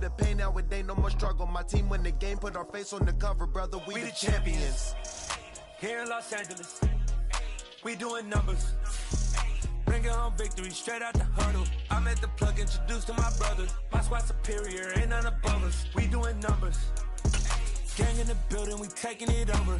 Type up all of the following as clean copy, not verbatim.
the pain, now it ain't no more struggle. My team win the game, put our face on the cover, brother. We the champions. Here in Los Angeles, we doing numbers. Bringing home victory straight out the huddle. I'm at the plug, introduced to my brothers. My squad superior, ain't none above us. We doing numbers. Gang in the building, we taking it over.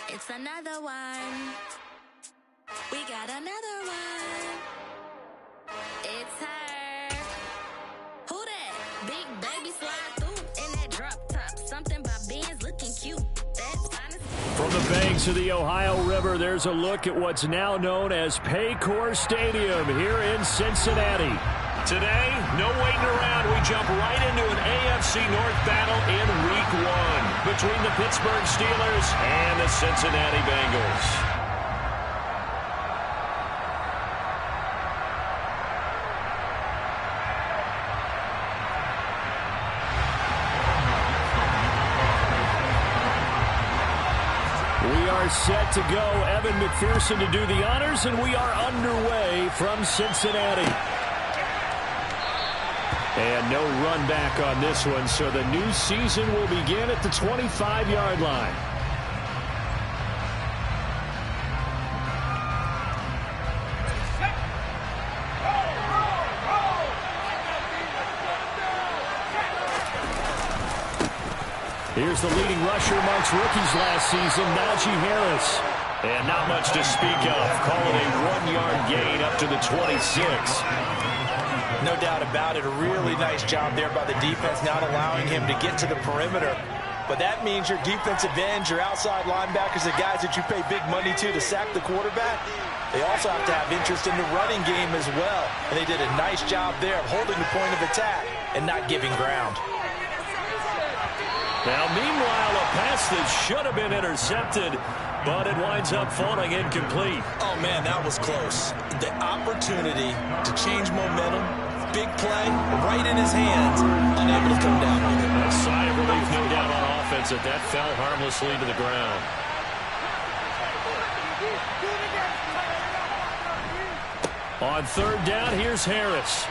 It's another one. We got another one. It's her. Who that? Big baby slide through in that drop top. Something by Ben's looking cute. That's honest. From the banks of the Ohio River, there's a look at what's now known as Paycor Stadium here in Cincinnati. Today, no waiting around. We jump right into an AFC North battle in Week 1 between the Pittsburgh Steelers and the Cincinnati Bengals. We are set to go. Evan McPherson to do the honors, and we are underway from Cincinnati. And no run back on this one, so the new season will begin at the 25-yard line. Here's the leading rusher amongst rookies last season, Najee Harris. And not much to speak of. Call it a 1-yard gain up to the 26. No doubt about it. A really nice job there by the defense, not allowing him to get to the perimeter. But that means your defensive ends, your outside linebackers, the guys that you pay big money to sack the quarterback, they also have to have interest in the running game as well. And they did a nice job there of holding the point of attack and not giving ground. Now, meanwhile, a pass that should have been intercepted, but it winds up falling incomplete. Oh, man, that was close. The opportunity to change momentum, big play, right in his hands, unable to come down with it. A sigh of relief, no doubt, on offense that fell harmlessly to the ground. On third down, here's Harris.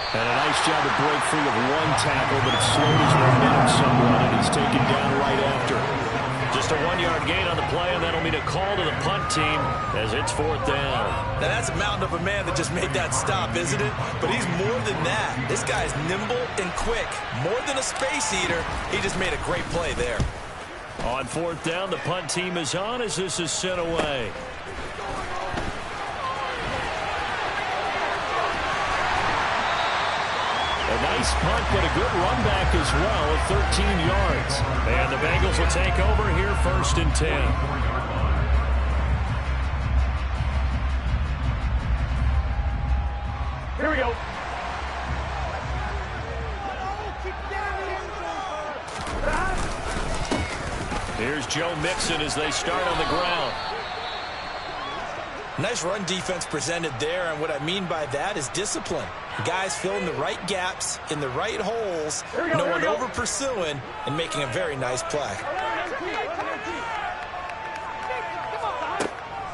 And a nice job to break free of one tackle, but it slowed his momentum somewhat, and he's taken down right after. Just a 1-yard gain on the play, and that'll mean a call to the punt team as it's fourth down. Now, that's a mountain of a man that just made that stop, isn't it? But he's more than that. This guy's nimble and quick. More than a space eater, he just made a great play there. On fourth down, the punt team is on as this is sent away. A nice punt, but a good run back as well at 13 yards. And the Bengals will take over here first and 10. Here we go. Here's Joe Mixon as they start on the ground. Nice run defense presented there, and what I mean by that is discipline. Guys filling the right gaps in the right holes, no one over pursuing, and making a very nice play.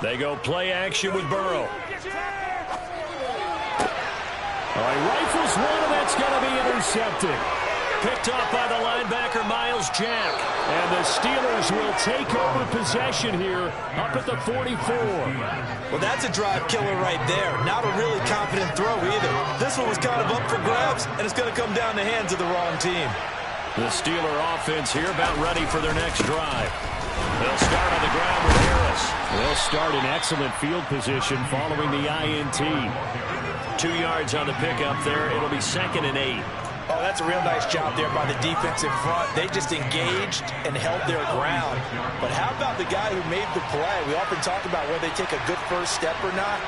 They go play action with Burrow. All right, rifles one, and that's going to be intercepted. Picked off by the linebacker, Miles Jack. And the Steelers will take over possession here up at the 44. Well, that's a drive killer right there. Not a really confident throw either. This one was kind of up for grabs, and it's going to come down the hands of the wrong team. The Steeler offense here about ready for their next drive. They'll start on the ground with Harris. They'll start in excellent field position following the INT. 2 yards on the pickup there. It'll be 2nd and 8. Oh, that's a real nice job there by the defense in front. They just engaged and held their ground. But how about the guy who made the play? We often talk about whether they take a good first step or not.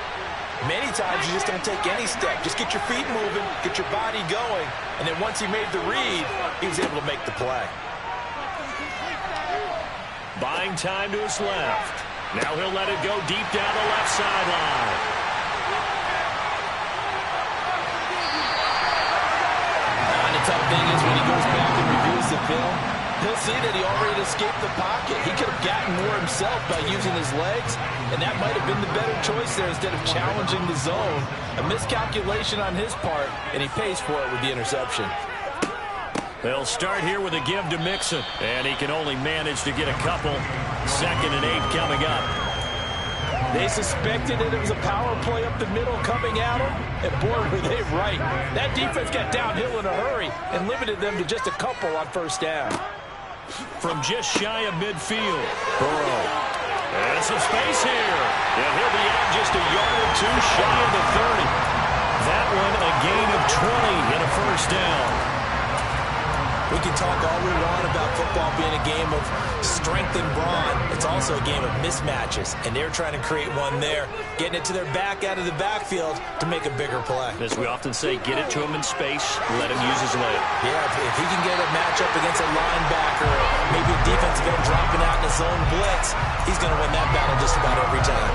Many times you just don't take any step. Just get your feet moving, get your body going, and then once he made the read, he was able to make the play. Buying time to his left. Now he'll let it go deep down the left sideline. The tough thing is when he goes back and reviews the film, he'll see that he already escaped the pocket. He could have gotten more himself by using his legs, and that might have been the better choice there instead of challenging the zone. A miscalculation on his part, and he pays for it with the interception. They'll start here with a give to Mixon, and he can only manage to get a couple. 2nd and 8 coming up. They suspected that it was a power play up the middle coming at them, and boy, were they right. That defense got downhill in a hurry and limited them to just a couple on first down. From just shy of midfield, Burrow. And some space here. And he'll be out just a yard or two shy of the 30. That one a gain of 20 and a first down. We can talk all we want about football being a game of strength and brawn. It's also a game of mismatches, and they're trying to create one there, getting it to their back out of the backfield to make a bigger play. As we often say, get it to him in space, let him use his leg. Yeah, if he can get a matchup against a linebacker, maybe a defensive end dropping out in his own blitz, he's going to win that battle just about every time.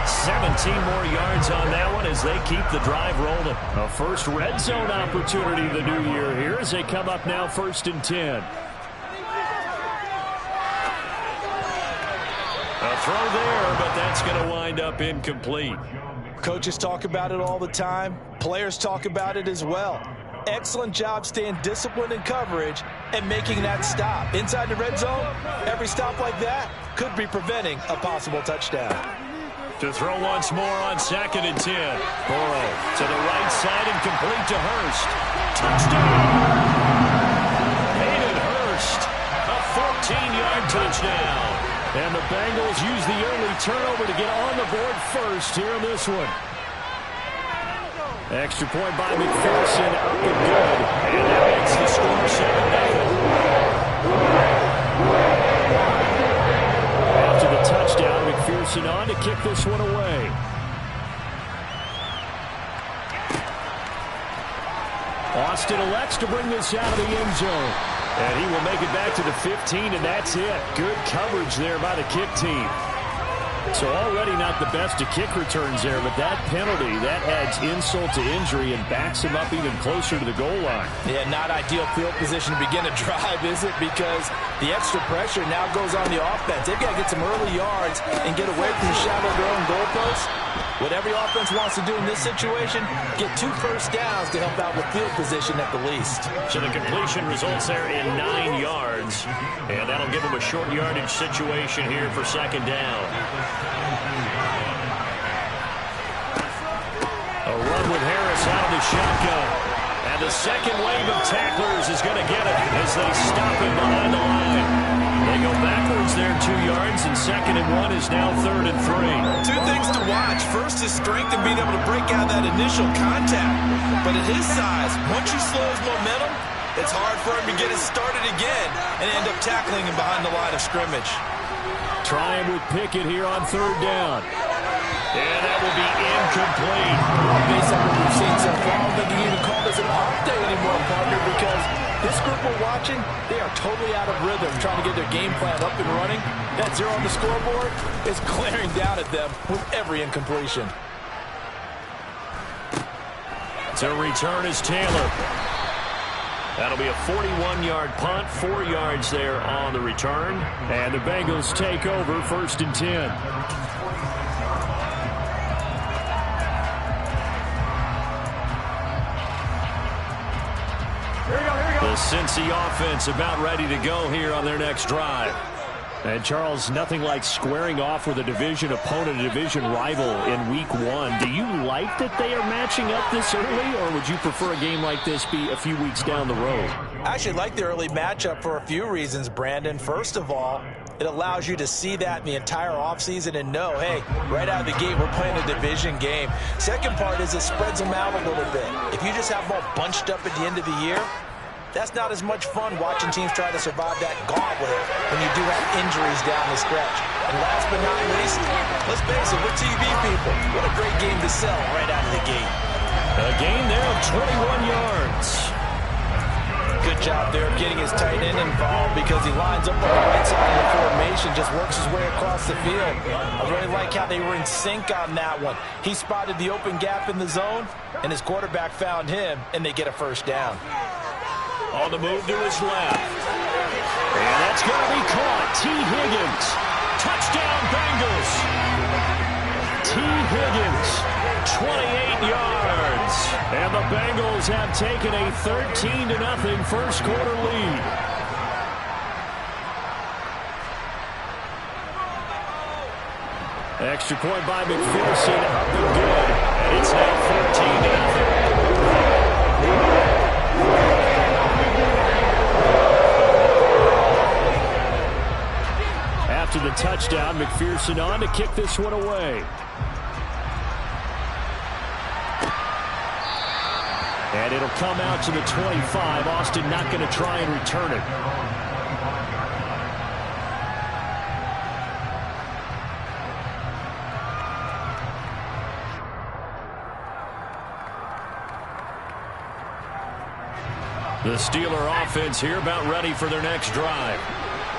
17 more yards on that one as they keep the drive rolling. A first red zone opportunity the new year here as they come up now 1st and 10. A throw there, but that's going to wind up incomplete. Coaches talk about it all the time. Players talk about it as well. Excellent job staying disciplined in coverage and making that stop. Inside the red zone, every stop like that could be preventing a possible touchdown. To throw once more on 2nd and 10. Burrow to the right side and complete to Hurst. Touchdown! Hayden Hurst, a 14-yard touchdown. And the Bengals use the early turnover to get on the board first here in this one. Extra point by McPherson, up and good. And that makes the score 7-0. After the touchdown, McPherson on to kick this one away. Austin elects to bring this out of the end zone. And he will make it back to the 15, and that's it. Good coverage there by the kick team. So already not the best of kick returns there, but that penalty, that adds insult to injury and backs him up even closer to the goal line. Yeah, not ideal field position to begin a drive, is it? Because the extra pressure now goes on the offense. They've got to get some early yards and get away from the shadow of their own goalposts. What every offense wants to do in this situation, get 2 first downs to help out with field position at the least. So the completion results there in 9 yards, and that'll give them a short yardage situation here for 2nd down. A run with Harris out of the shotgun. And the second wave of tacklers is going to get it as they stop him behind the line. They go backwards there 2 yards, and 2nd and 1 is now 3rd and 3. 2 things to watch. First, his strength and being able to break out that initial contact. But at his size, once you slow his momentum, it's hard for him to get it started again and end up tackling him behind the line of scrimmage. Trying with Pickett here on 3rd down. And that will be incomplete. Based on what we've seen so far, I don't think you even call this an off day anymore, partner, because this group we're watching, they are totally out of rhythm, trying to get their game plan up and running. That 0 on the scoreboard is glaring down at them with every incompletion. To return is Taylor. That'll be a 41-yard punt, 4 yards there on the return. And the Bengals take over 1st and 10. The Cincy offense about ready to go here on their next drive. And, Charles, nothing like squaring off with a division opponent, a division rival in Week 1. Do you like that they are matching up this early, or would you prefer a game like this be a few weeks down the road? I actually like the early matchup for a few reasons, Brandon. First of all, it allows you to see that in the entire offseason and know, hey, right out of the gate, we're playing a division game. Second part is it spreads them out a little bit. If you just have them all bunched up at the end of the year, that's not as much fun watching teams try to survive that gauntlet when you do have injuries down the stretch. And last but not least, let's face it, we're TV people. What a great game to sell right out of the gate. A gain there of 21 yards. Good job there of getting his tight end involved because he lines up on the right side of the formation, just works his way across the field. I really like how they were in sync on that one. He spotted the open gap in the zone, and his quarterback found him, and they get a first down. On the move to his left. And that's going to be caught. T. Higgins. Touchdown, Bengals. T. Higgins, 28 yards. And the Bengals have taken a 13-0 first quarter lead. Extra point by McPherson. Up and good. And it's now 14-0. After the touchdown, McPherson on to kick this one away. And it'll come out to the 25. Austin not going to try and return it. The Steeler offense here about ready for their next drive.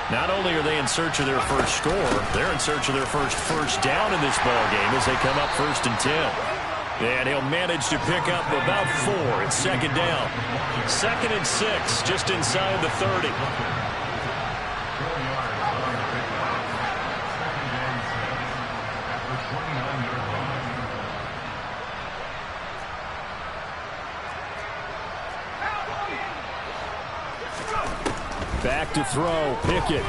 Not only are they in search of their first score, they're in search of their first down in this ball game as they come up 1st and 10. And he'll manage to pick up about 4. It's second down. 2nd and 6, just inside the 30. Back to throw, Pickett.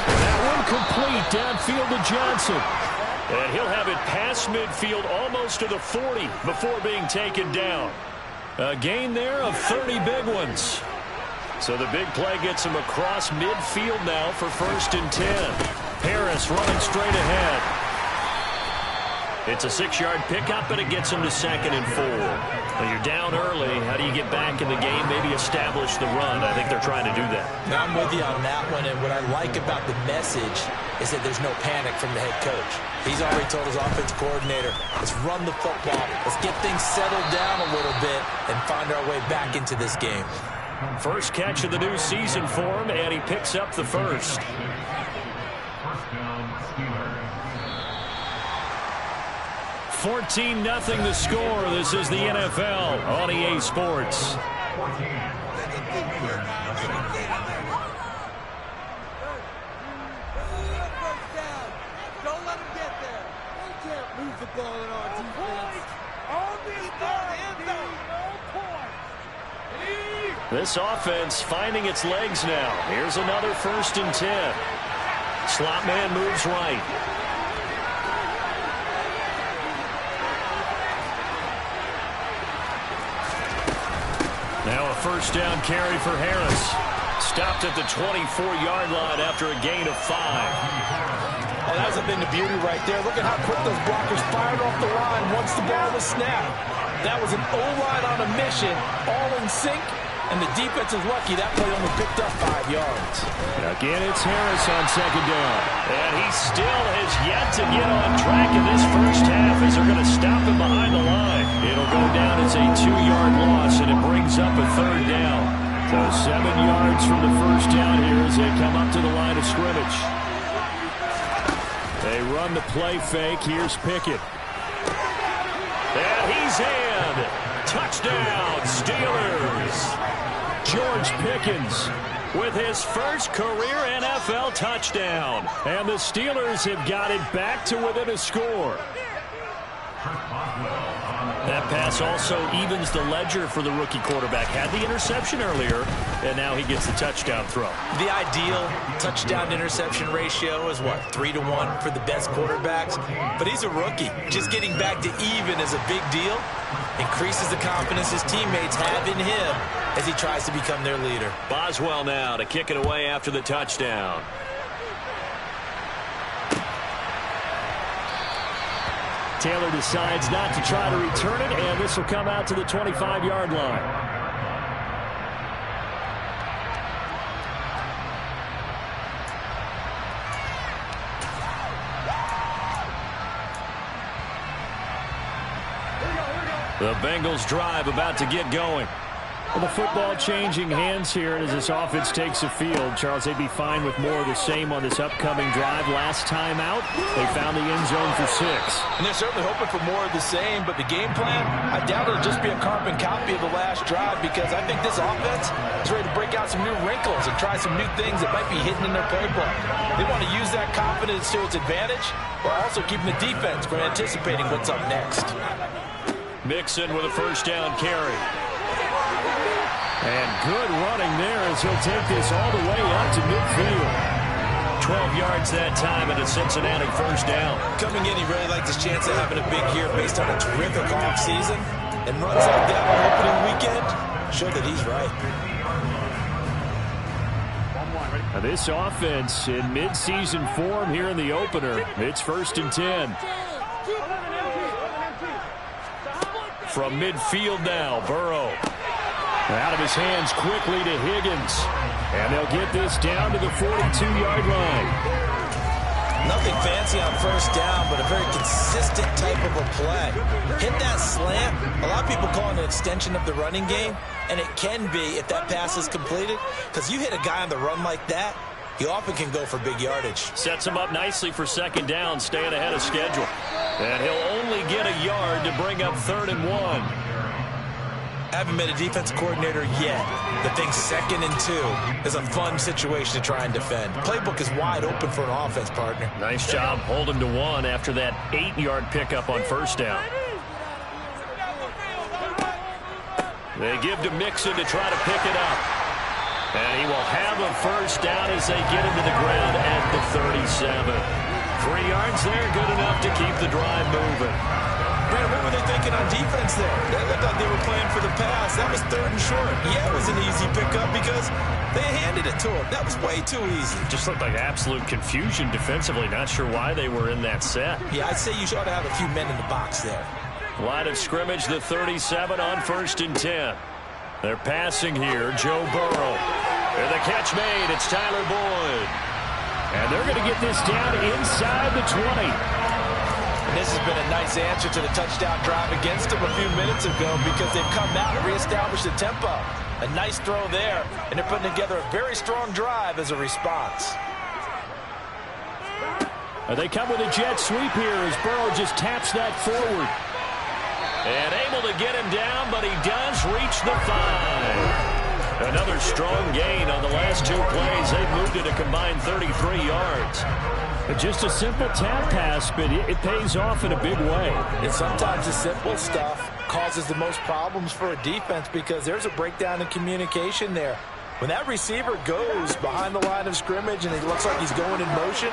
That one complete, downfield to Johnson. And he'll have it past midfield almost to the 40 before being taken down. A gain there of 30 big ones. So the big play gets him across midfield now for 1st and 10. Harris running straight ahead. It's a 6-yard pickup, but it gets him to 2nd and 4. Well, you're down early. How do you get back in the game? Maybe establish the run. I think they're trying to do that. Now, I'm with you on that one, and what I like about the message is that there's no panic from the head coach. He's already told his offense coordinator, let's run the football, let's get things settled down a little bit and find our way back into this game. First catch of the new season for him, and he picks up the first. 14-0 the score. This is the NFL on EA Sports. Don't let him get there. We can't move the ball in our defense. This offense finding its legs now. Here's another 1st and 10. Slot man moves right. Now a 1st down carry for Harris. Stopped at the 24-yard line after a gain of 5. Oh, that was a thing of beauty right there. Look at how quick those blockers fired off the line once the ball was snapped. That was an O-line on a mission, all in sync, and the defense is lucky that play only picked up 5 yards. Again, it's Harris on 2nd down. And he still has yet to get on track in this first half as they're going to stop him behind the line. It'll go down as a 2-yard loss, and it brings up a 3rd down. So 7 yards from the first down here as they come up to the line of scrimmage. They run the play fake. Here's Pickett. And he's in. Touchdown, Steelers. George Pickens with his first career NFL touchdown. And the Steelers have got it back to within a score. That pass also evens the ledger for the rookie quarterback. Had the interception earlier, and now he gets the touchdown throw. The ideal touchdown-interception ratio is, what, 3-to-1 for the best quarterbacks? But he's a rookie. Just getting back to even is a big deal. Increases the confidence his teammates have in him as he tries to become their leader. Boswell now to kick it away after the touchdown. Taylor decides not to try to return it, and this will come out to the 25-yard line. The Bengals drive about to get going. Well, the football changing hands here as this offense takes the field. Charles, they'd be fine with more of the same on this upcoming drive. Last time out, they found the end zone for 6. And they're certainly hoping for more of the same, but the game plan, I doubt it'll just be a carbon copy of the last drive, because I think this offense is ready to break out some new wrinkles and try some new things that might be hidden in their playbook. They want to use that confidence to its advantage, while also keeping the defense from anticipating what's up next. Mixon with a first down carry. And good running there as he'll take this all the way up to midfield. 12 yards that time and a Cincinnati first down. Coming in, he really liked his chance of having a big year based on a terrific offseason. And runs like that on opening weekend show that he's right. Now this offense in midseason form here in the opener. It's 1st and 10. From midfield now, Burrow. Out of his hands quickly to Higgins. And they'll get this down to the 42-yard line. Nothing fancy on first down, but a very consistent type of a play. Hit that slant. A lot of people call it an extension of the running game, and it can be if that pass is completed, because you hit a guy on the run like that, he often can go for big yardage. Sets him up nicely for 2nd down, staying ahead of schedule. And he'll only get a yard to bring up 3rd and 1. Haven't met a defensive coordinator yet that thinks 2nd and 2 is a fun situation to try and defend. Playbook is wide open for an offense, partner. Nice job holding to 1 after that 8-yard pickup on first down. They give to Mixon to try to pick it up. And he will have a first down as they get him to the ground at the 37. 3 yards there, good enough to keep the drive moving. Brandon, what were they thinking on defense there? They looked like they were playing for the pass. That was 3rd and short. Yeah, it was an easy pickup because they handed it to him. That was way too easy. Just looked like absolute confusion defensively. Not sure why they were in that set. Yeah, I'd say you ought to have a few men in the box there. Line of scrimmage, the 37 on 1st and 10. They're passing here, Joe Burrow. And the catch made, it's Tyler Boyd. And they're going to get this down inside the 20. This has been a nice answer to the touchdown drive against them a few minutes ago, because they've come out and reestablished the tempo. A nice throw there, and they're putting together a very strong drive as a response. They come with a jet sweep here as Burrow just taps that forward. And able to get him down, but he does reach the 5. Another strong gain on the last 2 plays. They've moved it a combined 33 yards. Just a simple tap pass, but it pays off in a big way. And sometimes the simple stuff causes the most problems for a defense, because there's a breakdown in communication there. When that receiver goes behind the line of scrimmage and it looks like he's going in motion,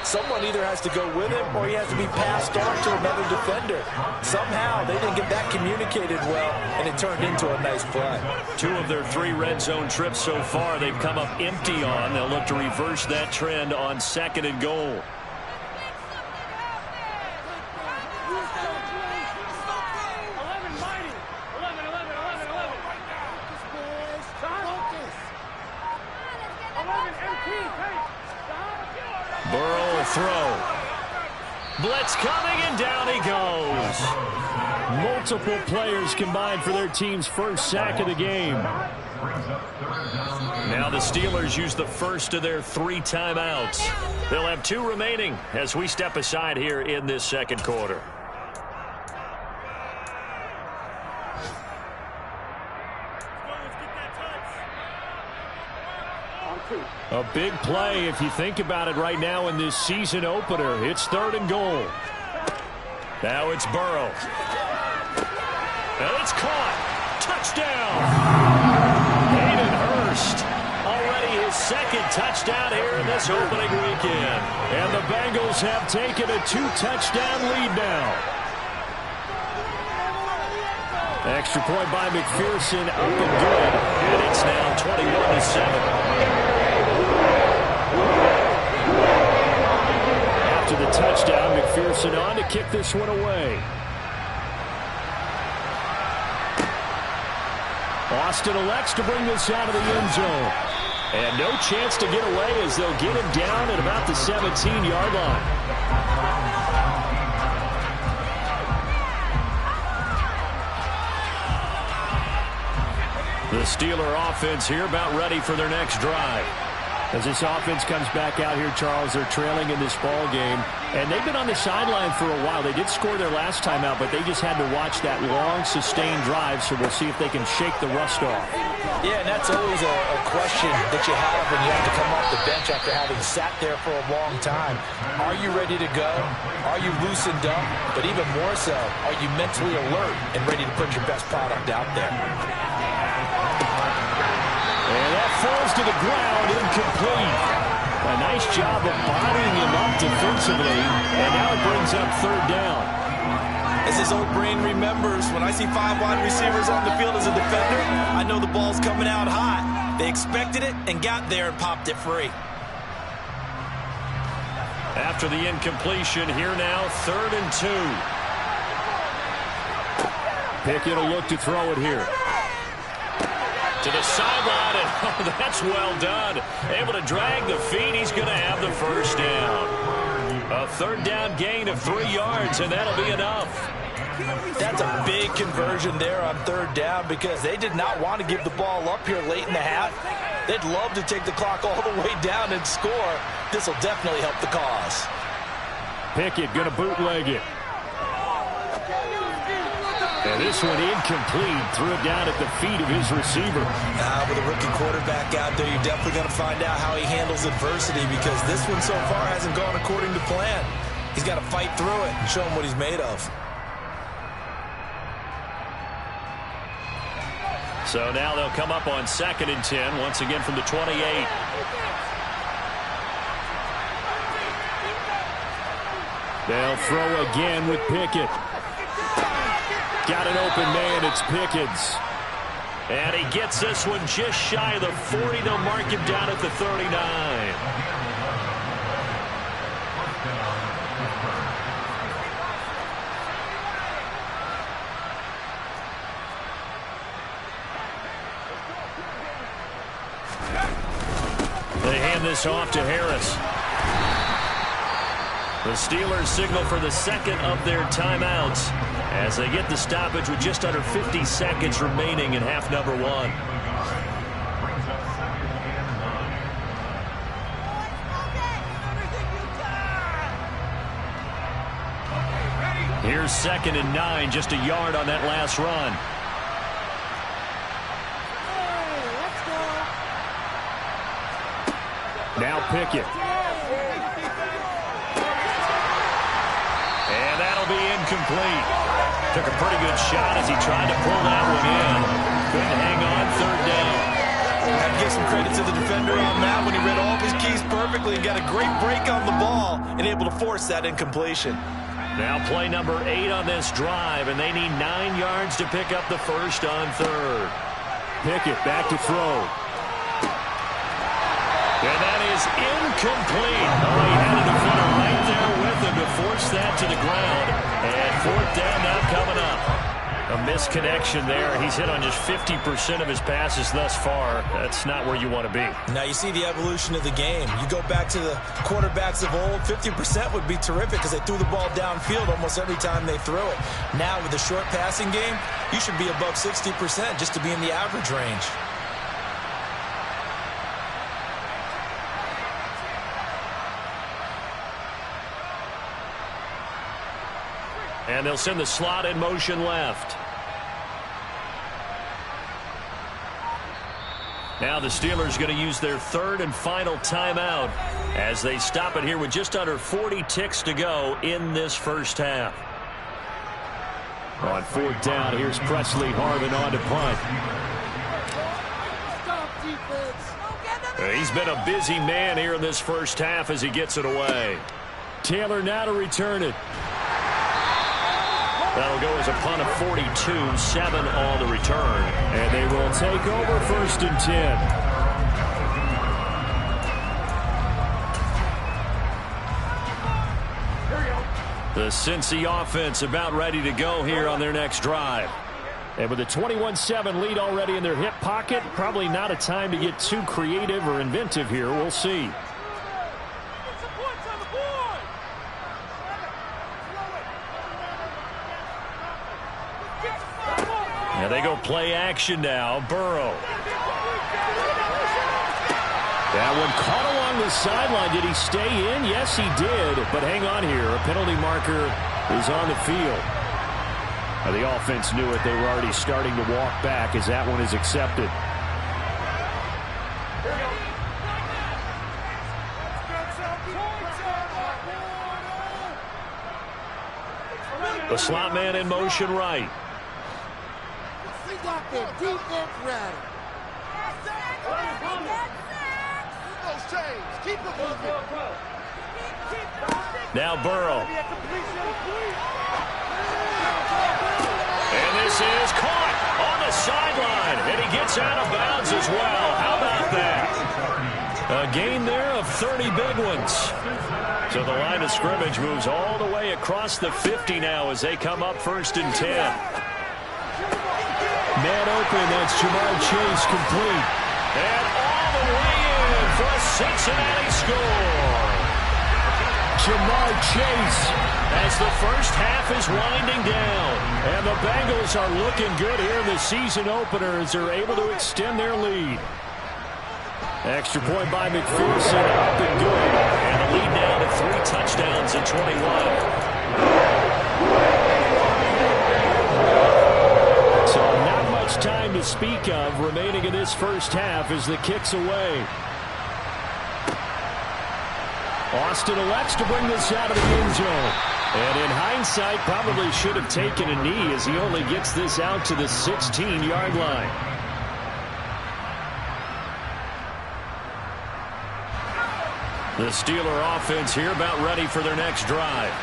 someone either has to go with him or he has to be passed on to another defender. Somehow they didn't get that communicated well, and it turned into a nice play. 2 of their 3 red zone trips so far they've come up empty on. They'll look to reverse that trend on 2nd and goal. Burrow will throw. Blitz coming, and down he goes. Multiple players combined for their team's first sack of the game. Now the Steelers use the first of their 3 timeouts. They'll have 2 remaining as we step aside here in this 2nd quarter. A big play if you think about it right now in this season opener. It's 3rd and goal. Now it's Burrow. And it's caught. Touchdown. Hayden Hurst. Already his second touchdown here in this opening weekend. And the Bengals have taken a 2-touchdown lead now. Extra point by McPherson, up and good. And it's now 21-7. After the touchdown, McPherson on to kick this one away. Austin elects to bring this out of the end zone. And no chance to get away as they'll get him down at about the 17-yard line. The Steeler offense here about ready for their next drive. As this offense comes back out here, Charles, they're trailing in this ball game. And they've been on the sideline for a while. They did score their last time out, but they just had to watch that long, sustained drive. So we'll see if they can shake the rust off. Yeah, and that's always a question that you have when you have to come off the bench after having sat there for a long time. Are you ready to go? Are you loosened up? But even more so, are you mentally alert and ready to put your best product out there? And that falls to the ground, incomplete. A nice job of bodying him up defensively, and now it brings up third down. As his old brain remembers, when I see 5 wide receivers on the field as a defender, I know the ball's coming out hot. They expected it and got there and popped it free. After the incompletion, here now, 3rd and 2. Pickett will look to throw it here. To the sideline, and oh, that's well done. Able to drag the feet. He's going to have the first down. A 3rd down gain of 3 yards, and that'll be enough. That's a big conversion there on 3rd down because they did not want to give the ball up here late in the half. They'd love to take the clock all the way down and score. This will definitely help the cause. Pickett going to bootleg it. And this one incomplete. Threw it down at the feet of his receiver. With a rookie quarterback out there, you're definitely going to find out how he handles adversity because this one so far hasn't gone according to plan. He's got to fight through it and show him what he's made of. So now they'll come up on 2nd and 10, once again from the 28. They'll throw again with Pickett. Got an open man, it's Pickens. And he gets this one just shy of the 40. They'll mark him down at the 39. They hand this off to Harris. The Steelers signal for the 2nd of their timeouts as they get the stoppage with just under 50 seconds remaining in half number 1. Here's 2nd and 9, just a yard on that last run. Now Pickett. And that'll be incomplete. Took a pretty good shot as he tried to pull that one in. Couldn't hang on, 3rd down. Had to give some credit to the defender on that when he read all of his keys perfectly and got a great break on the ball and able to force that incompletion. Now play number 8 on this drive, and they need 9 yards to pick up the first on 3rd. Pickett back to throw. And that is incomplete. Oh, he had a defender right there with him to force that to the ground. And 4th down now coming up. A misconnection there. He's hit on just 50% of his passes thus far. That's not where you want to be. Now you see the evolution of the game. You go back to the quarterbacks of old, 50% would be terrific because they threw the ball downfield almost every time they threw it. Now with the short passing game, you should be above 60% just to be in the average range. And they'll send the slot in motion left. Now the Steelers going to use their 3rd and final timeout as they stop it here with just under 40 ticks to go in this first half. On 4th down, here's Presley Harvin on to punt. He's been a busy man here in this first half as he gets it away. Taylor now to return it. That'll go as a punt of 42, 7 on the return. And they will take over 1st and 10. The Cincy offense about ready to go here on their next drive. And with a 21-7 lead already in their hip pocket, probably not a time to get too creative or inventive here. We'll see. And they go play action now. Burrow. That one caught along the sideline. Did he stay in? Yes, he did. But hang on here. A penalty marker is on the field. The offense knew it. They were already starting to walk back as that one is accepted. The slot man in motion right. We got their defense ready. Keep it moving. Now Burrow. And this is caught on the sideline. And he gets out of bounds as well. How about that? A gain there of 30 big ones. So the line of scrimmage moves all the way across the 50 now as they come up 1st and 10. Man open, that's Jamar Chase complete. And all the way in for a Cincinnati score. Jamar Chase as the first half is winding down. And the Bengals are looking good here in the season opener as they're able to extend their lead. Extra point by McPherson, up and good. And the lead now to 3 touchdowns at 21. So not much time to speak of remaining in this first half as the kick's away. Austin elects to bring this out of the end zone. And in hindsight, probably should have taken a knee as he only gets this out to the 16-yard line. The Steeler offense here about ready for their next drive.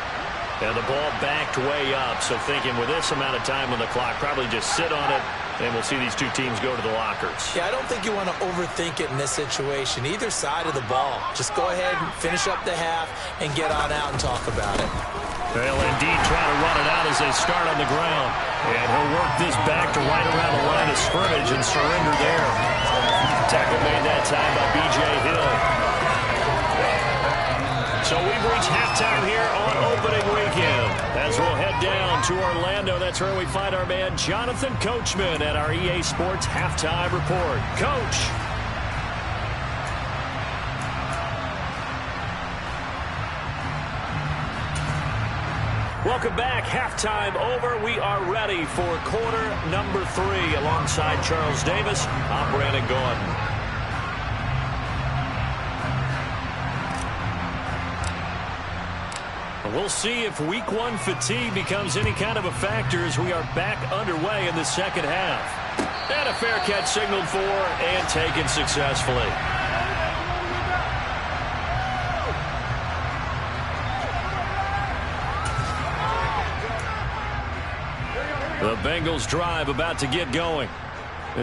And the ball backed way up, so thinking with this amount of time on the clock, probably just sit on it, and we'll see these two teams go to the lockers. Yeah, I don't think you want to overthink it in this situation. Either side of the ball. Just go ahead and finish up the half and get on out and talk about it. They'll indeed try to run it out as they start on the ground. And he'll work this back to right around the line of scrimmage and surrender there. Tackle made that time by B.J. Hill. So we've reached halftime here on opening weekend. As we'll head down to Orlando, that's where we find our man Jonathan Coachman at our EA Sports Halftime Report. Coach. Welcome back. Halftime over. We are ready for quarter number 3. Alongside Charles Davis, I'm Brandon Gordon. We'll see if week 1 fatigue becomes any kind of a factor as we are back underway in the second half. And a fair catch signaled for and taken successfully. The Bengals drive about to get going.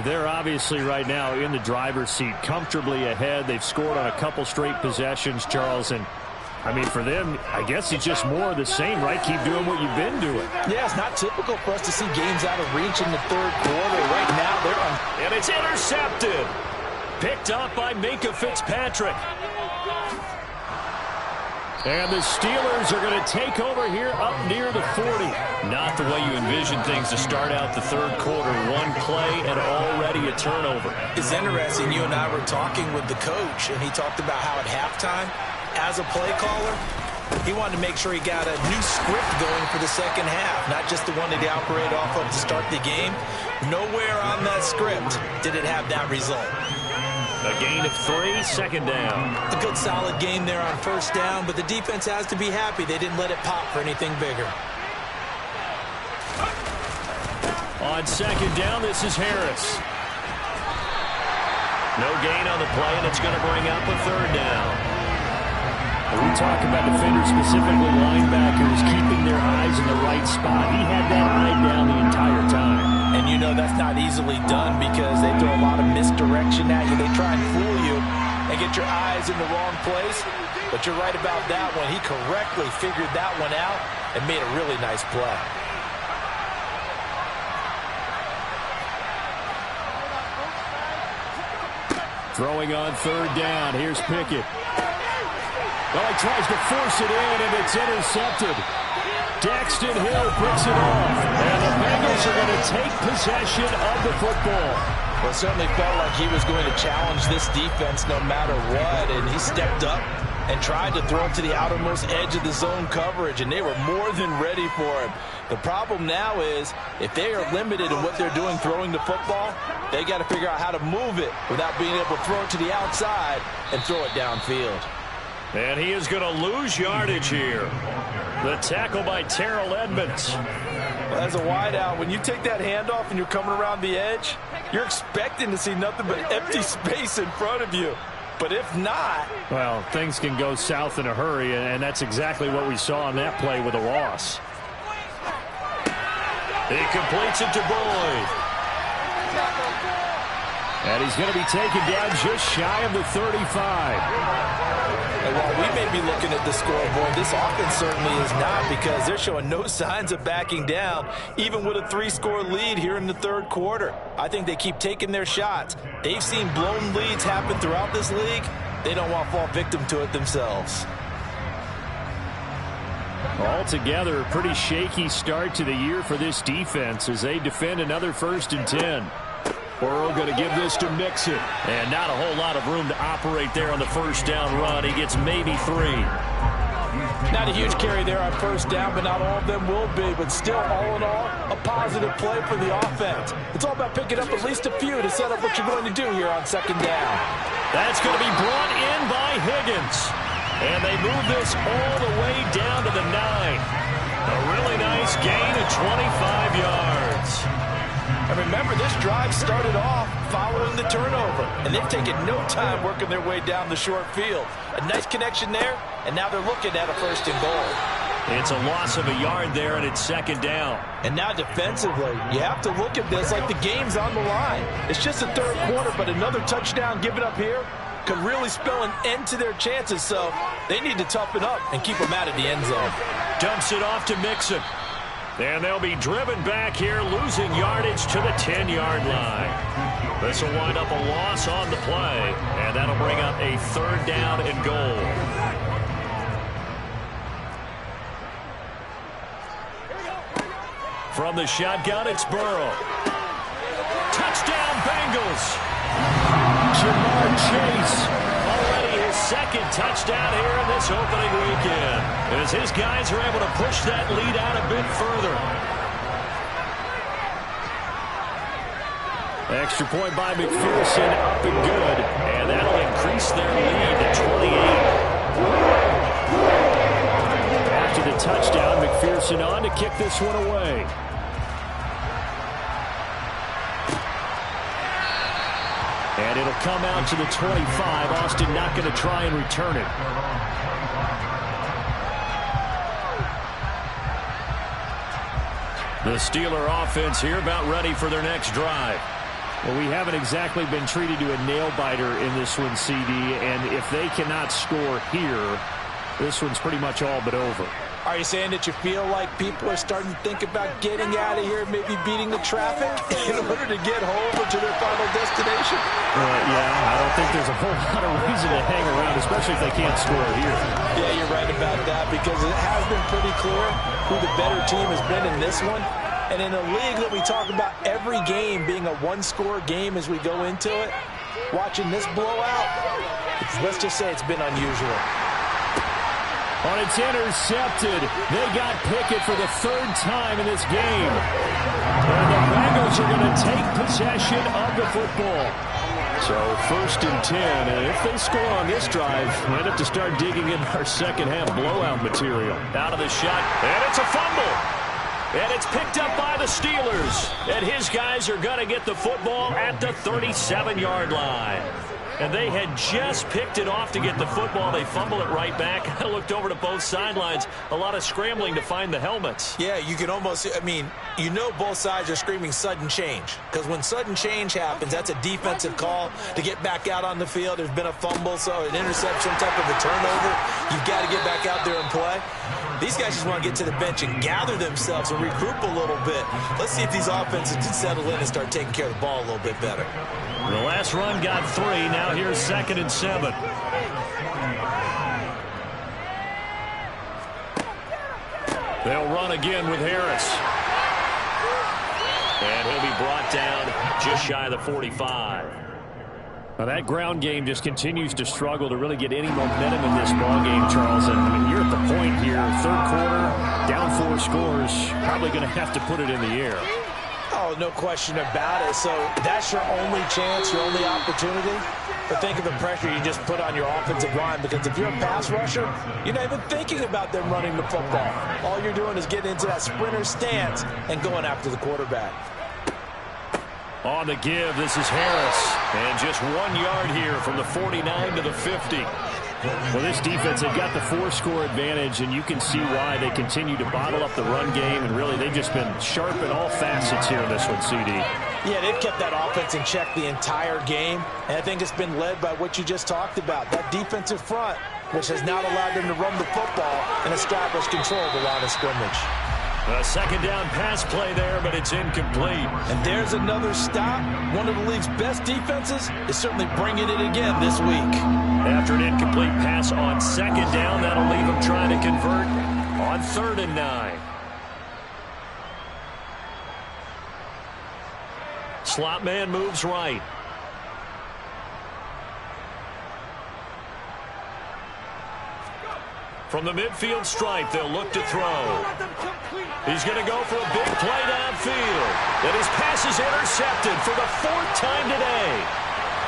They're obviously right now in the driver's seat, comfortably ahead. They've scored on a couple straight possessions, Charles, and I mean, for them, I guess it's just more of the same, right? Keep doing what you've been doing. Yeah, it's not typical for us to see games out of reach in the third quarter. Right now, they're on. And it's intercepted. Picked up by Minka Fitzpatrick. And the Steelers are going to take over here up near the 40. Not the way you envision things to start out the third quarter. One play and already a turnover. It's interesting. You and I were talking with the coach, and he talked about how at halftime, as a play caller, he wanted to make sure he got a new script going for the second half, not just the one that he operated off of to start the game. Nowhere on that script did it have that result. A gain of 3, second down. A good solid game there on first down, but the defense has to be happy they didn't let it pop for anything bigger. On second down, this is Harris. No gain on the play, and it's going to bring up a third down. When we talk about defenders, specifically linebackers, keeping their eyes in the right spot. He had that eye down the entire time. And you know that's not easily done because they throw a lot of misdirection at you. They try and fool you and get your eyes in the wrong place. But you're right about that one. He correctly figured that one out and made a really nice play. Throwing on third down. Here's Pickett. Well, he tries to force it in, and it's intercepted. Daxton Hill picks it off. And the Bengals are going to take possession of the football. Well, it certainly felt like he was going to challenge this defense no matter what. And he stepped up and tried to throw it to the outermost edge of the zone coverage. And they were more than ready for him. The problem now is if they are limited in what they're doing throwing the football, they got to figure out how to move it without being able to throw it to the outside and throw it downfield. And he is going to lose yardage here. The tackle by Terrell Edmonds. Well, as a wideout, when you take that handoff and you're coming around the edge, you're expecting to see nothing but empty space in front of you. But if not... Well, things can go south in a hurry, and that's exactly what we saw on that play with a loss. He completes it to Boyd. And he's going to be taken down just shy of the 35. And while we may be looking at the scoreboard, this offense certainly is not because they're showing no signs of backing down, even with a 3-score lead here in the third quarter. I think they keep taking their shots. They've seen blown leads happen throughout this league. They don't want to fall victim to it themselves. Altogether, a pretty shaky start to the year for this defense as they defend another 1st and 10. Burrow going to give this to Mixon. And not a whole lot of room to operate there on the first down run. He gets maybe 3. Not a huge carry there on first down, but not all of them will be. But still, all in all, a positive play for the offense. It's all about picking up at least a few to set up what you're going to do here on second down. That's going to be brought in by Higgins. And they move this all the way down to the 9. A really nice gain of 25 yards. And remember, this drive started off following the turnover, and they've taken no time working their way down the short field. A nice connection there, and now they're looking at a 1st and goal. It's a loss of a yard there, and it's second down. And now defensively, you have to look at this like the game's on the line. It's just the third quarter, but another touchdown given up here could really spell an end to their chances, so they need to toughen up and keep them out of the end zone. Dumps it off to Mixon. And they'll be driven back here, losing yardage to the 10-yard line. This will wind up a loss on the play, and that'll bring up a 3rd down and goal. From the shotgun, it's Burrow. Touchdown, Bengals! Jamar Chase, already his 2nd touchdown here in this opening weekend, as his guys are able to push that lead out a bit further. Extra point by McPherson, up and good, and that'll increase their lead to 28. After the touchdown, McPherson on to kick this one away. And it'll come out to the 25. Austin not going to try and return it. The Steeler offense here about ready for their next drive. Well, we haven't exactly been treated to a nail-biter in this one, CD. And if they cannot score here, this one's pretty much all but over. Are you saying that you feel like people are starting to think about getting out of here, maybe beating the traffic in order to get home or to their final destination? Yeah, I don't think there's a whole lot of reason to hang around, especially if they can't score here. Yeah, you're right about that because it has been pretty clear who the better team has been in this one. And in a league that we talk about every game being a 1-score game as we go into it, watching this blowout, let's just say it's been unusual. On it's intercepted. They got Pickett for the 3rd time in this game. And the Bengals are going to take possession of the football. So 1st and 10. And if they score on this drive, we might have to start digging in our second half blowout material. Out of the shot. And it's a fumble. And it's picked up by the Steelers. And his guys are going to get the football at the 37-yard line. And they had just picked it off to get the football. They fumble it right back. I looked over to both sidelines. A lot of scrambling to find the helmets. Yeah, you can almost, you know both sides are screaming sudden change. Because when sudden change happens, that's a defensive call to get back out on the field. There's been a fumble, so an interception, type of a turnover. You've got to get back out there and play. These guys just want to get to the bench and gather themselves and regroup a little bit. Let's see if these offenses can settle in and start taking care of the ball a little bit better. The last run got 3. Now here's 2nd and 7. They'll run again with Harris. And he'll be brought down just shy of the 45. Now that ground game just continues to struggle to really get any momentum in this ball game, Charles. And you're at the point here, 3rd quarter, down 4 scores, probably going to have to put it in the air. Oh, no question about it. So that's your only chance, your only opportunity. But think of the pressure you just put on your offensive line, because if you're a pass rusher, you're not even thinking about them running the football. All you're doing is getting into that sprinter stance and going after the quarterback. On the give, this is Harris. And just 1 yard here from the 49 to the 50. Well, this defense, they've got the 4-score advantage, and you can see why they continue to bottle up the run game, and really they've just been sharp in all facets here in this one, CD. Yeah, they've kept that offense in check the entire game, and I think it's been led by what you just talked about, that defensive front, which has not allowed them to run the football and establish control of the line of scrimmage. A 2nd down pass play there, but it's incomplete. And there's another stop. One of the league's best defenses is certainly bringing it again this week. After an incomplete pass on 2nd down, that'll leave them trying to convert on 3rd and 9. Slot man moves right. From the midfield stripe, they'll look to throw. He's going to go for a big play downfield. And his pass is intercepted for the 4th time today.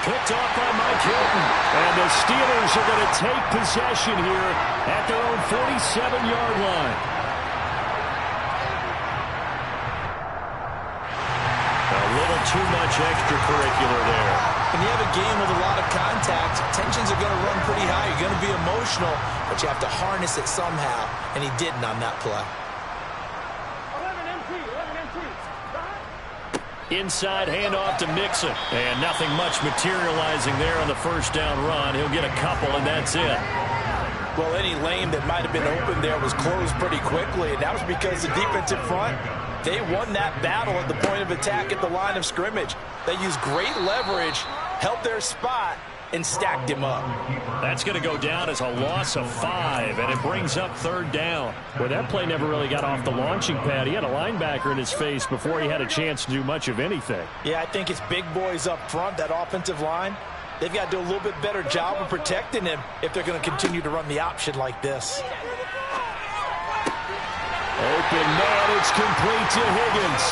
Picked off by Mike Hilton. And the Steelers are going to take possession here at their own 47-yard line. A little too much extracurricular there. When you have a game with a lot of contact, tensions are going to run pretty high. You're going to be emotional, but you have to harness it somehow, and he didn't on that play. Inside handoff to Mixon. And nothing much materializing there on the 1st down run. He'll get a couple, and that's it. Well, any lane that might have been open there was closed pretty quickly, and that was because the defensive front, they won that battle at the point of attack at the line of scrimmage. They used great leverage, held their spot, and stacked him up. That's going to go down as a loss of 5, and it brings up 3rd down. Well, that play never really got off the launching pad. He had a linebacker in his face before he had a chance to do much of anything. Yeah, I think it's big boys up front, that offensive line. They've got to do a little bit better job of protecting him if they're going to continue to run the option like this. Open man, it's complete to Higgins.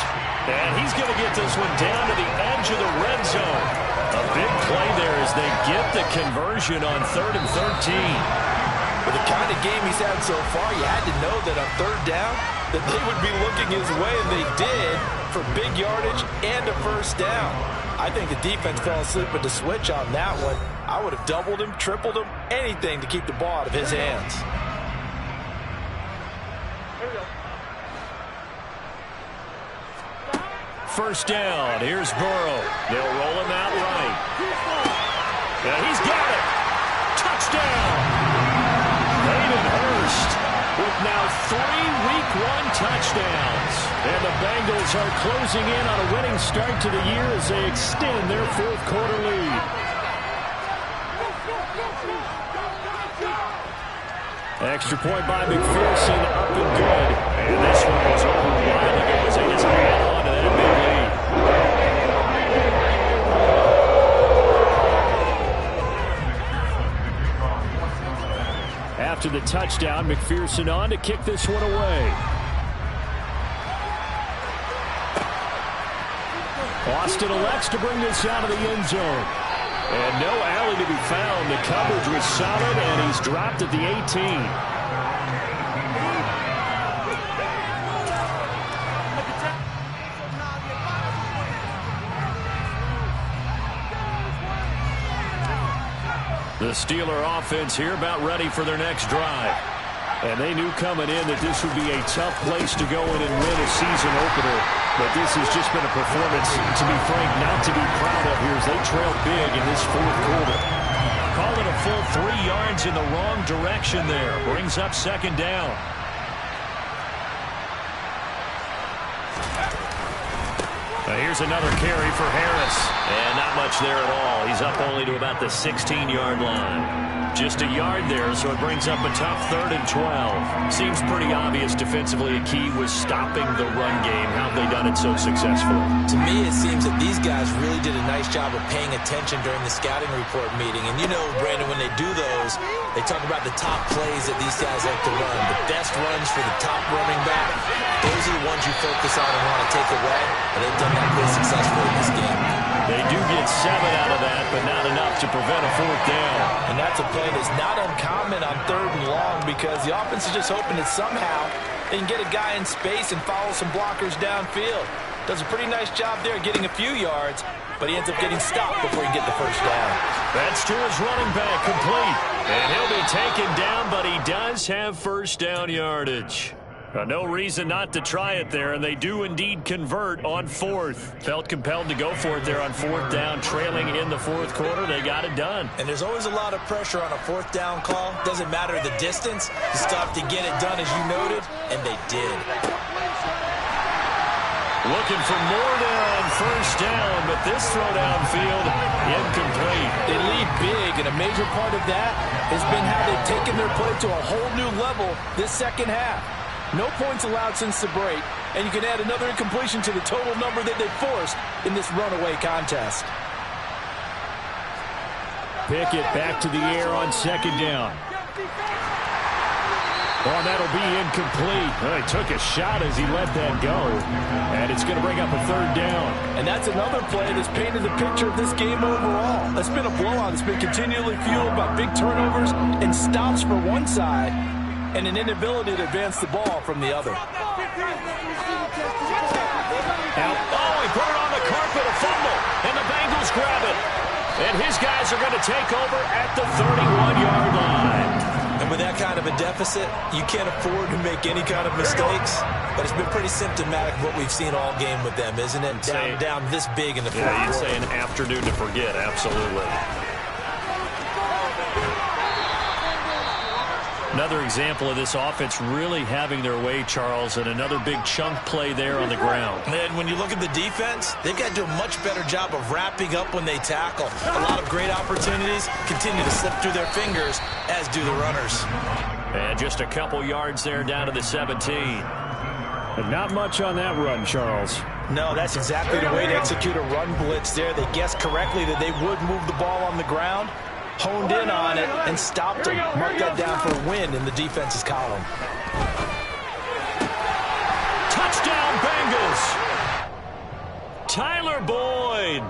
And he's going to get this one down to the edge of the red zone. A big play there as they get the conversion on 3rd and 13. With the kind of game he's had so far, you had to know that on 3rd down, that they would be looking his way, and they did, for big yardage and a 1st down. I think the defense fell asleep with the switch on that one. I would have doubled him, tripled him, anything to keep the ball out of his hands. 1st down. Here's Burrow. They'll roll him out right. And he's got it. Touchdown. Hayden Hurst with now 3 Week 1 touchdowns. And the Bengals are closing in on a winning start to the year as they extend their 4th quarter lead. Extra point by McPherson, up and good. And this one was over a while ago as they just hang on to that big lead. After the touchdown, McPherson on to kick this one away. Austin elects to bring this out of the end zone. And no alley to be found. The coverage was solid, and he's dropped at the 18. The Steeler offense here about ready for their next drive. And they knew coming in that this would be a tough place to go in and win a season opener. But this has just been a performance, to be frank, not to be proud of here as they trailed big in this fourth quarter. Call it a full 3 yards in the wrong direction there. Brings up second down. Here's another carry for Harris. And not much there at all. He's up only to about the 16-yard line. Just a yard there, so it brings up a tough 3rd and 12. Seems pretty obvious defensively a key was stopping the run game. How have they done it so successfully? To me, it seems that these guys really did a nice job of paying attention during the scouting report meeting. And you know, Brandon, when they do those, they talk about the top plays that these guys like to run. The best runs for the top running back. Those are the ones you focus on and want to take away. And they've done that pretty successfully in this game. They do get 7 out of that, but not enough to prevent a 4th down. And that's a play that's not uncommon on 3rd and long because the offense is just hoping that somehow they can get a guy in space and follow some blockers downfield. Does a pretty nice job there getting a few yards, but he ends up getting stopped before he can get the first down. That's to his running back, complete. And he'll be taken down, but he does have first down yardage. No reason not to try it there, and they do indeed convert on 4th. Felt compelled to go for it there on 4th down, trailing in the 4th quarter. They got it done. And there's always a lot of pressure on a 4th down call. Doesn't matter the distance. You still have to get it done, as you noted, and they did. Looking for more there on first down, but this throw downfield, incomplete. They lead big, and a major part of that has been how they've taken their play to a whole new level this second half. No points allowed since the break, and you can add another incompletion to the total number that they forced in this runaway contest. Pickett back to the air on second down. Oh, that'll be incomplete. Well, he took a shot as he let that go, and it's going to bring up a 3rd down. And that's another play that's painted the picture of this game overall. It's been a blowout. It's been continually fueled by big turnovers and stops for one side, and an inability to advance the ball from the other. He put it on the carpet, a fumble, and the Bengals grab it. And his guys are going to take over at the 31-yard line. And with that kind of a deficit, you can't afford to make any kind of mistakes. But it's been pretty symptomatic of what we've seen all game with them, isn't it? Down this big in the fourth quarter. You'd say an afternoon to forget, absolutely. Another example of this offense really having their way, Charles, and another big chunk play there on the ground. And when you look at the defense, they've got to do a much better job of wrapping up when they tackle. A lot of great opportunities continue to slip through their fingers, as do the runners. And just a couple yards there down to the 17. And not much on that run, Charles. No, that's exactly the way to execute a run blitz there. They guessed correctly that they would move the ball on the ground, honed in on it, and stopped them. Mark that down for a win in the defense's column. Touchdown, Bengals! Tyler Boyd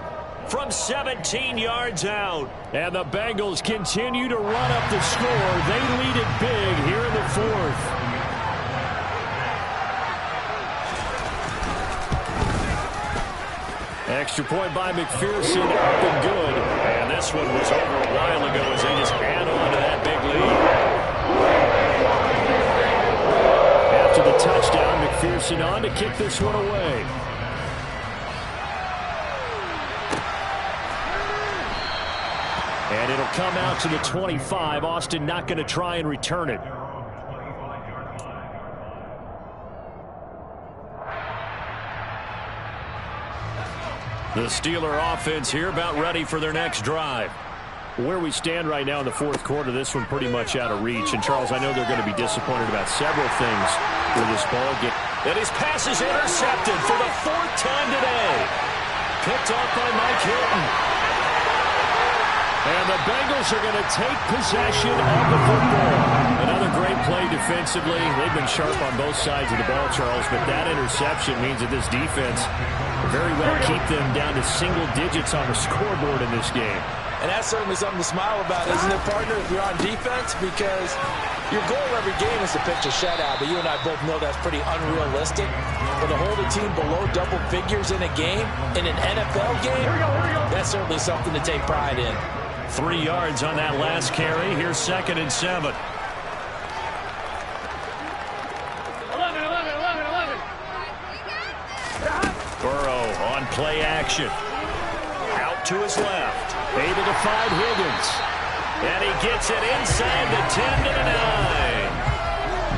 from 17 yards out. And the Bengals continue to run up the score. They lead it big here in the 4th. Extra point by McPherson, up and good. And this one was over a while ago as they just add on to that big lead. After the touchdown, McPherson on to kick this one away. And it'll come out to the 25. Austin not going to try and return it. The Steeler offense here about ready for their next drive. Where we stand right now in the 4th quarter, this one pretty much out of reach. And, Charles, I know they're going to be disappointed about several things with this ball game. And his pass is intercepted for the 4th time today. Picked off by Mike Hilton. And the Bengals are going to take possession of the football. Another great play defensively. They've been sharp on both sides of the ball, Charles, but that interception means that this defense very well keep them down to single digits on the scoreboard in this game. And that's certainly something to smile about, isn't it, partner, if you're on defense? Because your goal every game is to pitch a shutout, but you and I both know that's pretty unrealistic. But to hold a team below double figures in a game, in an NFL game, that's certainly something to take pride in. 3 yards on that last carry. Here's 2nd and 7. 11. Burrow on play action. Out to his left. Able to find Higgins. And he gets it inside the 10 to the 9.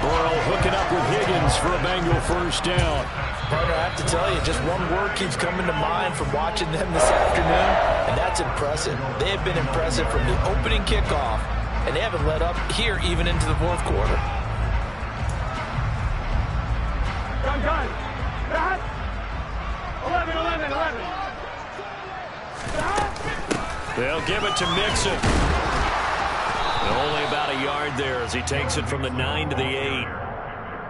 Burrow hooking up with Higgins for a Bengal first down. Partner, I have to tell you, just one word keeps coming to mind from watching them this afternoon, and that's impressive. They have been impressive from the opening kickoff, and they haven't let up here even into the 4th quarter. Gun. 11. They'll give it to Mixon. Only about a yard there as he takes it from the 9 to the 8.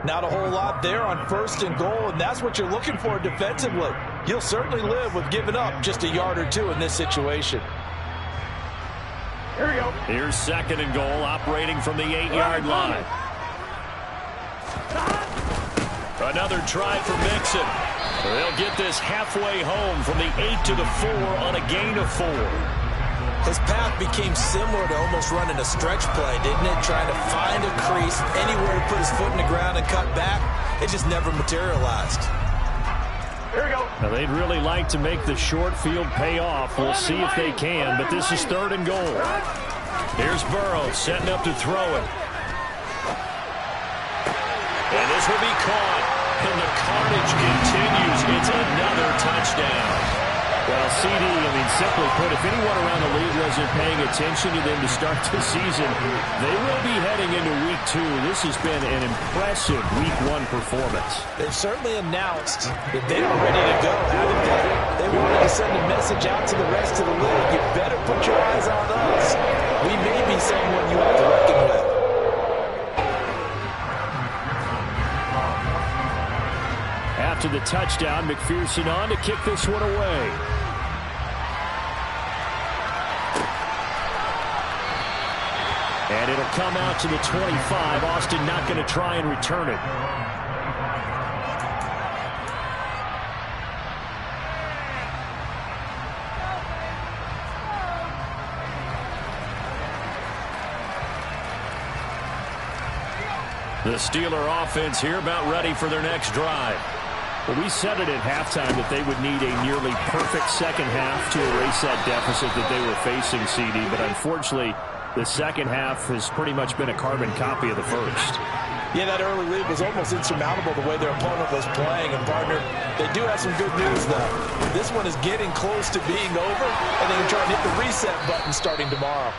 Not a whole lot there on 1st and goal, and that's what you're looking for defensively. You'll certainly live with giving up just a yard or 2 in this situation. Here we go. Here's 2nd and goal, operating from the 8-yard line. Another try for Mixon. They'll get this halfway home from the 8 to the 4 on a gain of 4. His path became similar to almost running a stretch play, didn't it? Trying to find a crease, anywhere to put his foot in the ground and cut back. It just never materialized. Here we go. Now, they'd really like to make the short field pay off. We'll see if they can, but this is 3rd and goal. Here's Burrow setting up to throw it. And this will be caught. And the carnage continues. It's another touchdown. Well, CD, simply put, if anyone around the league wasn't paying attention to them to start the season, they will be heading into Week 2. This has been an impressive Week 1 performance. They've certainly announced that they are ready to go, haven't they? They wanted to send a message out to the rest of the league. You better put your eyes on us. We may be someone you have to reckon with. After the touchdown, McPherson on to kick this one away. And it'll come out to the 25. Austin not going to try and return it. The Steeler offense here about ready for their next drive. Well, we said it at halftime that they would need a nearly perfect second half to erase that deficit that they were facing, CD. But unfortunately, the second half has pretty much been a carbon copy of the first. Yeah, that early lead was almost insurmountable the way their opponent was playing. And, partner, they do have some good news, though. This one is getting close to being over, and they can try and hit the reset button starting tomorrow.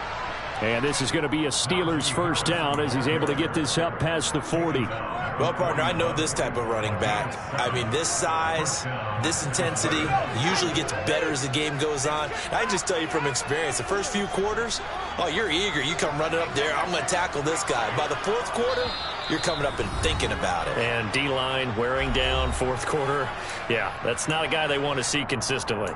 And this is going to be a Steelers first down as he's able to get this up past the 40. Well, partner, I know this type of running back. I mean, this size, this intensity usually gets better as the game goes on. I can just tell you from experience, the first few quarters, oh, you're eager. You come running up there, I'm going to tackle this guy. By the 4th quarter, you're coming up and thinking about it. And D-line wearing down 4th quarter. Yeah, that's not a guy they want to see consistently.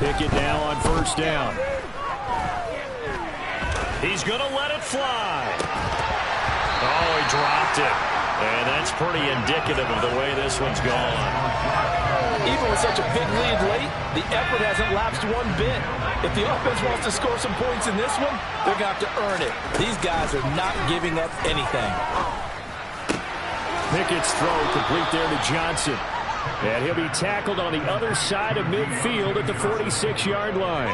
Pickett now on first down. He's going to let it fly. Oh, he dropped it. And that's pretty indicative of the way this one's gone. Even with such a big lead late, the effort hasn't lapsed one bit. If the offense wants to score some points in this one, they're going to have to earn it. These guys are not giving up anything. Pickett's throw complete there to Johnson. And he'll be tackled on the other side of midfield at the 46-yard line.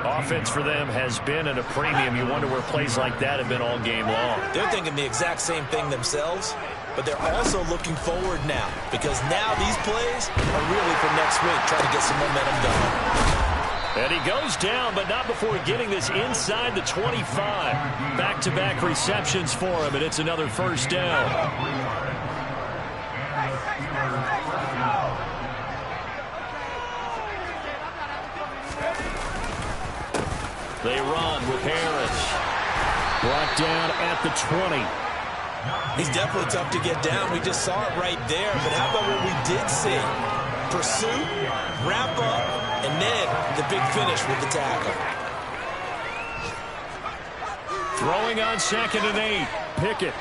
Offense for them has been at a premium. You wonder where plays like that have been all game long. They're thinking the exact same thing themselves, but they're also looking forward now because now these plays are really for next week, trying to get some momentum going. And he goes down, but not before getting this inside the 25. Back-to-back receptions for him, and it's another first down. They run with Harris. Brought down at the 20. He's definitely tough to get down. We just saw it right there. But how about what we did see? Pursuit, wrap up, and then the big finish with the tackle. Throwing on 2nd and 8. Pickett.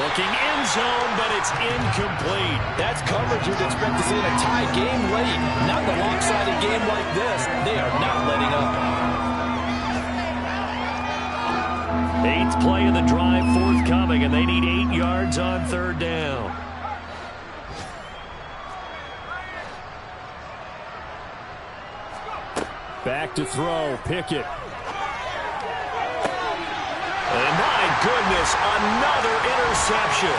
Looking end zone, but it's incomplete. That's coverage you'd expect to see in a tie game late. Not in a lopsided game like this. They are not letting up. 8th play of the drive forthcoming, and they need 8 yards on 3rd down. Back to throw, Pickett. And my goodness, another interception.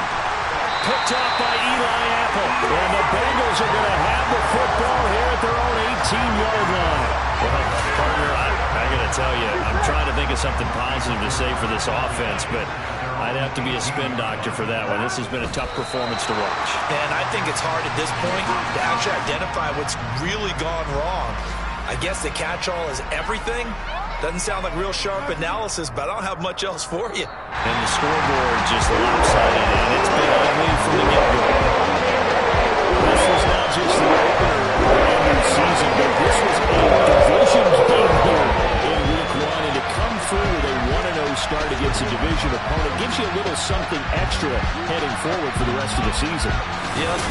Picked off by Eli Apple. And the Bengals are going to have the football here at their own 18-yard line. Well, partner, I got to tell you, I'm trying to think of something positive to say for this offense, but I'd have to be a spin doctor for that one. This has been a tough performance to watch. And I think it's hard at this point to actually identify what's really gone wrong. I guess the catch-all is everything. Doesn't sound like real sharp analysis, but I don't have much else for you. And the scoreboard just lopsided, and it's been ugly from the get-go. This was not just the opener of the brand new season, but this was a division game here in Week 1. And to come through with a 1-0 start against a division opponent gives you a little something extra heading forward for the rest of the season. Yeah, that's